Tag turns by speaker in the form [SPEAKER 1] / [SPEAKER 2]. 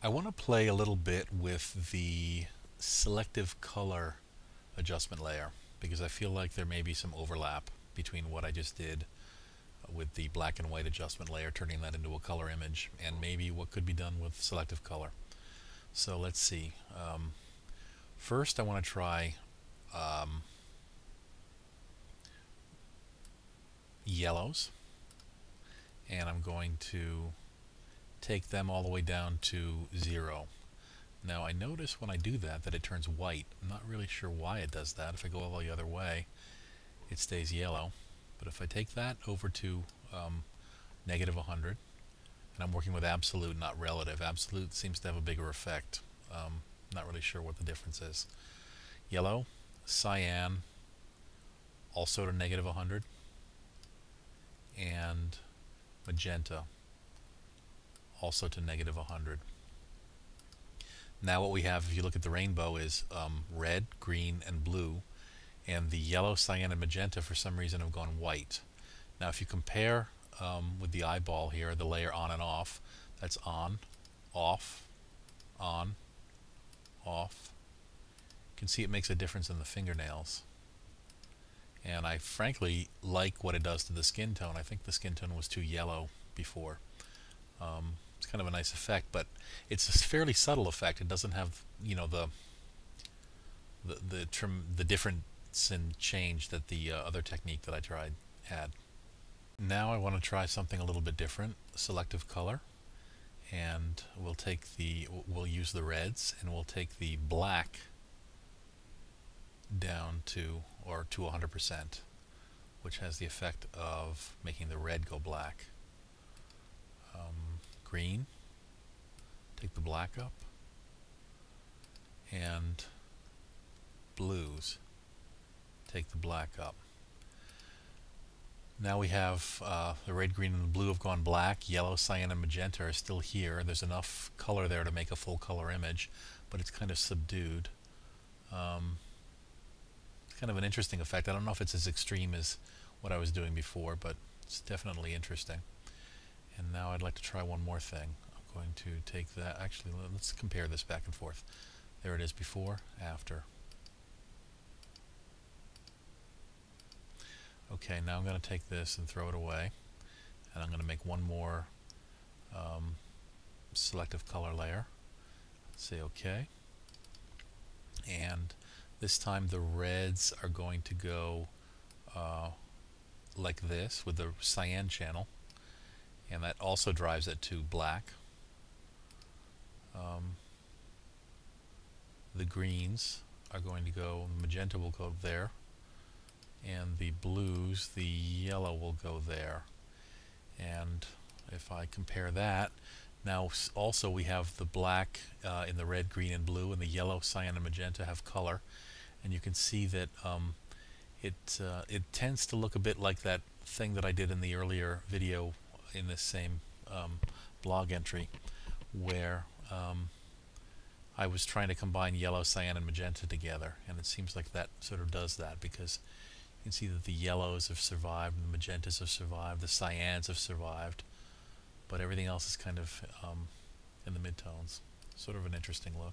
[SPEAKER 1] I want to play a little bit with the selective color adjustment layer because I feel like there may be some overlap between what I just did with the black and white adjustment layer, turning that into a color image, and maybe what could be done with selective color. So let's see. First I want to try yellows, and I'm going to take them all the way down to 0. Now I notice when I do that that it turns white. I'm not really sure why it does that. If I go all the other way, it stays yellow. But if I take that over to negative 100, and I'm working with absolute, not relative. Absolute seems to have a bigger effect. Not really sure what the difference is. Yellow, cyan, also to negative 100, and magenta, also to negative 100. Now what we have, if you look at the rainbow, is red, green, and blue, and the yellow, cyan, and magenta for some reason have gone white. Now if you compare with the eyeball here, the layer on and off, that's on, off, on, off. You can see it makes a difference in the fingernails. And I frankly like what it does to the skin tone. I think the skin tone was too yellow before. It's kind of a nice effect, but it's a fairly subtle effect. It doesn't have, you know, the difference and change that the other technique that I tried had. Now I want to try something a little bit different, selective color, and we'll use the reds, and we'll take the black down to 100%, which has the effect of making the red go black. Green, take the black up, and blues, take the black up. Now we have the red, green, and the blue have gone black. Yellow, cyan, and magenta are still here. There's enough color there to make a full color image, but it's kind of subdued. It's kind of an interesting effect. I don't know if it's as extreme as what I was doing before, but it's definitely interesting. And now I'd like to try one more thing. I'm going to take that. Actually, let's compare this back and forth. There it is, before, after. Okay, now I'm going to take this and throw it away, and I'm going to make one more selective color layer. Say OK, and this time the reds are going to go like this with the cyan channel, and that also drives it to black. The greens are going to go, magenta will go there, and the blues, the yellow will go there. And if I compare that, now also we have the black in the red, green, and blue, and the yellow, cyan, and magenta have color, and you can see that it tends to look a bit like that thing that I did in the earlier video in this same blog entry, where I was trying to combine yellow, cyan, and magenta together, and it seems like that sort of does that, because you can see that the yellows have survived, the magentas have survived, the cyans have survived, but everything else is kind of in the midtones. Sort of an interesting look.